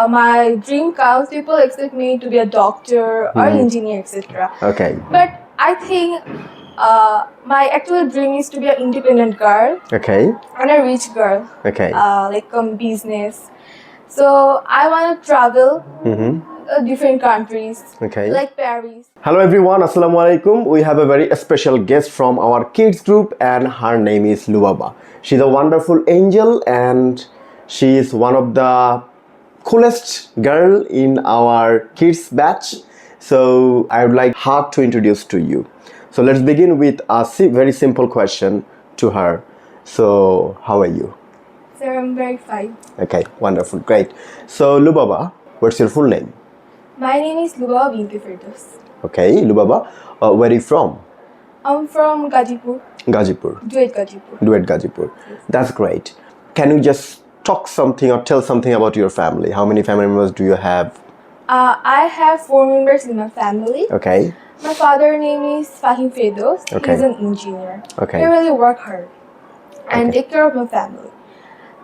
my dream comes, people expect me to be a doctor or engineer, etc. Okay. But I think my actual dream is to be an independent girl Okay. and a rich girl, Okay. like business. So I want to travel different countries, Okay. like Paris. Hello everyone, Assalamu alaikum. We have a very special guest from our kids group and her name is Lubaba. She's a wonderful angel and she is one of the coolest girl in our kids batch. So I would like her to introduce to you. So let's begin with a very simple question to her. So how are you? So I'm very fine. Okay, wonderful, great. So Lubaba, what's your full name? My name is Lubaba Binti Firdaus. Okay, Lubaba, where are you from? I'm from Gajipur, Gajipur. Duet Gajipur. Duet Gajipur. That's great. Can you just talk something or tell something about your family? How many family members do you have? I have 4 members in my family. Okay. My father's name is Fahim Firdaus. Okay. He's an engineer. Okay. He really work hard and Okay. take care of my family.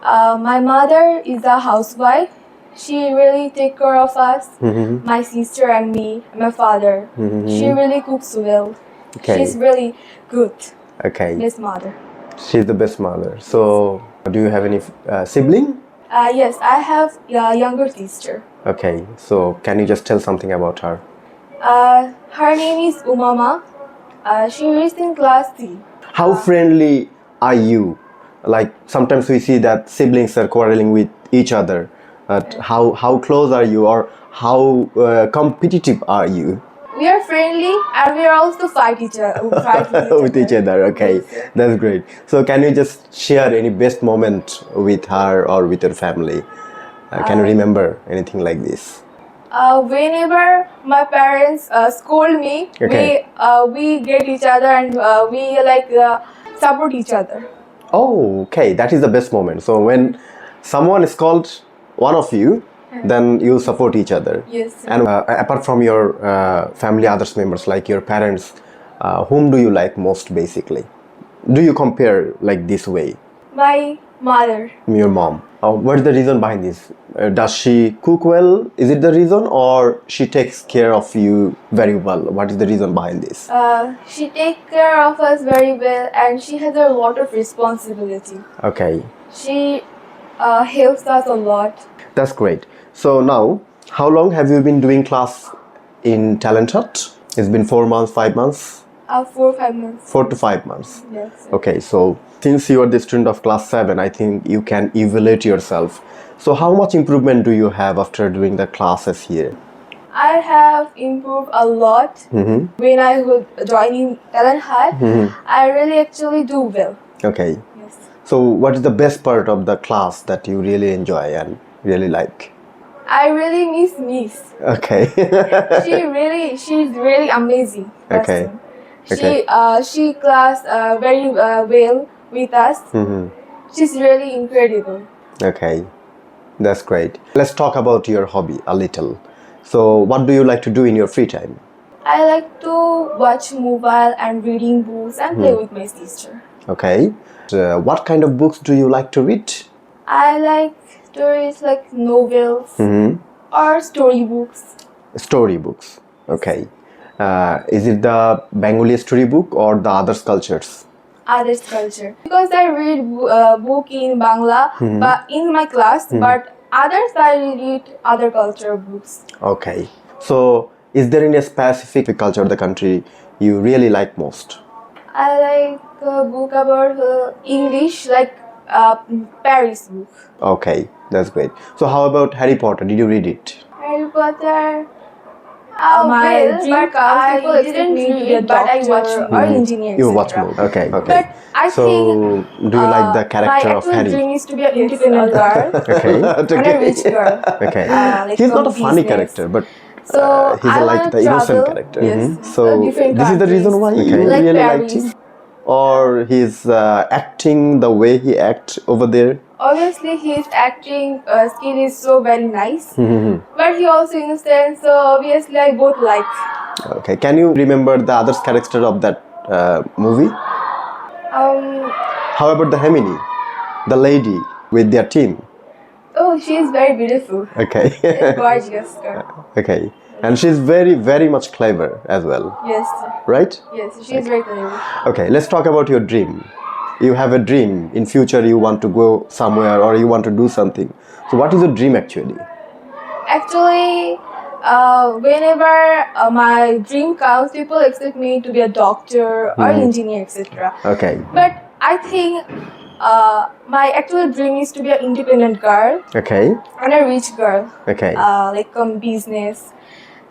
My mother is a housewife. She really take care of us, my sister and me, and my father. She really cooks well. Okay. She's really good. Okay. Best mother. She's the best mother. So, do you have any sibling? Yes, I have a younger sister. Okay. So, can you just tell something about her? Her name is Umama. She is in class 3. How friendly are you? Like sometimes we see that siblings are quarreling with each other. How close are you, or how competitive are you We are friendly and we are also fight each other. Fight with each other? Okay, that's great. So can you just share any best moment with her or with your family? Can you remember anything like this? Whenever my parents scold me, Okay. we get each other and we support each other. Oh, okay, that is the best moment. So when someone is called one of you, then you support each other. Yes, sir. And apart from your family, others members like your parents, whom do you like most basically? Do you compare like this way? My mother. Your mom. What's the reason behind this? Does she cook well? Is it the reason, or she takes care of you very well? What is the reason behind this? She takes care of us very well and she has a lot of responsibility. Okay, She helps us a lot. that's great. So now, how long have you been doing class in Talent Hut? It's been 4 months, 5 months? 4 or 5 months. 4 to 5 months. Yes, sir. Okay, so since you are the student of class 7, I think you can evaluate yourself. So how much improvement do you have after doing the classes here? I have improved a lot. When I was joining Talent Hut, I really actually do well. Okay, Yes. so what is the best part of the class that you really enjoy and really like? I really miss Miss. Okay. She's really amazing Okay. person. Okay. She class very well with us. She's really incredible. Okay, that's great. Let's talk about your hobby a little. So what do you like to do in your free time? I like to watch mobile and reading books and play with my sister. Okay. What kind of books do you like to read? I like stories like novels or storybooks. Storybooks. Okay. Is it the Bengali storybook or the others cultures? Others culture, because I read book in Bangla but in my class, but others I read other culture books. Okay. So is there any specific culture of the country you really like most? I like a book about English, like Paris book. Okay, that's great. So how about Harry Potter? Did you read it? Harry Potter. My Well, dream but comes, I people expect didn't me to be a read, but I watch doctor or engineer. You watch etc. movie. Okay, okay. But I so think do you like the character my of actual Harry? dream is to be an independent girl Okay. and a rich girl. Okay. like He's not a from funny business. character, but So he's I like wanna the innocent travel, character. yes, So different this is the reason why countries, you like really liked Paris. him, or he's acting the way he acts over there. Obviously, his acting skill is so very nice, but he also innocent. So obviously, I both like. Okay. Can you remember the other character of that movie? Um, How about the Hemini, the lady with their team? Oh, she is very beautiful. Okay. Gorgeous girl. Okay. And she's very, very much clever as well, Yes. right? Yes, she is very clever. Okay, let's talk about your dream. You have a dream. In future, you want to go somewhere or you want to do something. So what is your dream actually? Actually, whenever my dream comes, people expect me to be a doctor or engineer, etc. Okay. But I think my actual dream is to be an independent girl Okay. and a rich girl, Okay. like business.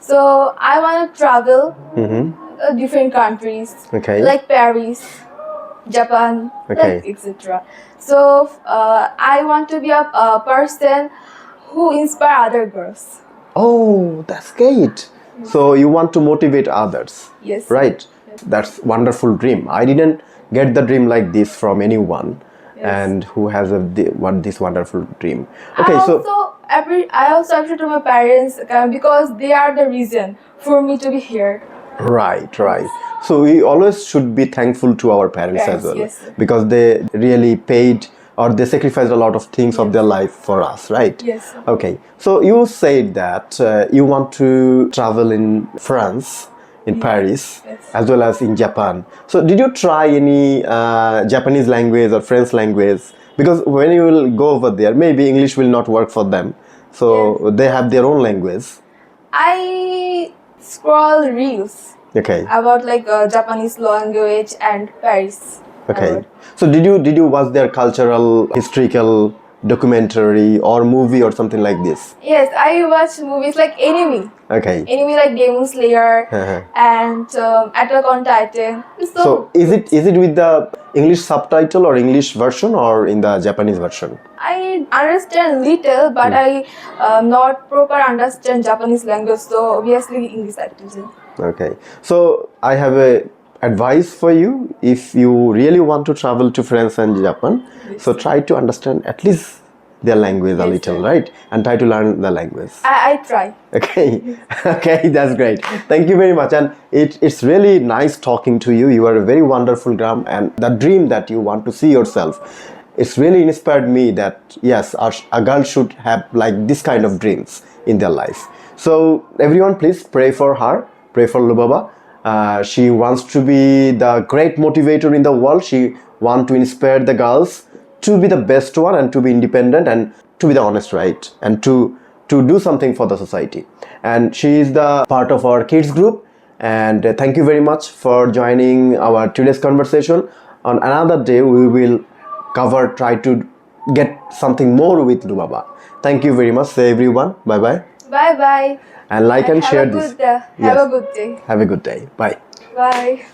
So I want to travel different countries, Okay. like Paris, Japan, Okay. like etc. So I want to be a person who inspire other girls. Oh, that's great. So you want to motivate others. Yes. Right. That's wonderful dream. I didn't get the dream like this from anyone, and who has this wonderful dream. Okay, I also appreciate to my parents because they are the reason for me to be here. Right. So we always should be thankful to our parents as Parents, well, yes. because they really paid or they sacrificed a lot of things of their life for us, right? Yes. Okay. So you said that you want to travel in France, in Paris, Yes. as well as in Japan. So did you try any Japanese language or French language? Because when you will go over there, maybe English will not work for them. So they have their own language. I scroll reels Okay. about like Japanese language and Paris. Okay. about. So did you watch their cultural, historical documentary or movie or something like this? Yes, I watch movies like Enemy. Okay. Enemy like Demon Slayer Uh-huh. and Attack on Titan. So is it with the English subtitle or English version or in the Japanese version? I understand little, but I not proper understand Japanese language, so obviously English subtitle. Okay. So I have a advice for you. If you really want to travel to France and Japan, so try to understand at least their language a Yes, little, sir. right? And try to learn the language. I try. Okay. Okay, that's great. Thank you very much. And it's really nice talking to you. You are a very wonderful girl, and the dream that you want to see yourself, it's really inspired me that yes, a girl should have like this kind of dreams in their life. So everyone, please pray for her. Pray for Lubaba. She wants to be the great motivator in the world. She wants to inspire the girls to be the best one and to be independent and to be the honest, right? And to do something for the society. And she is the part of our kids group. And thank you very much for joining our today's conversation. On another day, we will try to get something more with Lubaba. Thank you very much. Say everyone, bye bye. Bye bye. And like and share have this. Have a good day. Have a good day. Bye. Bye.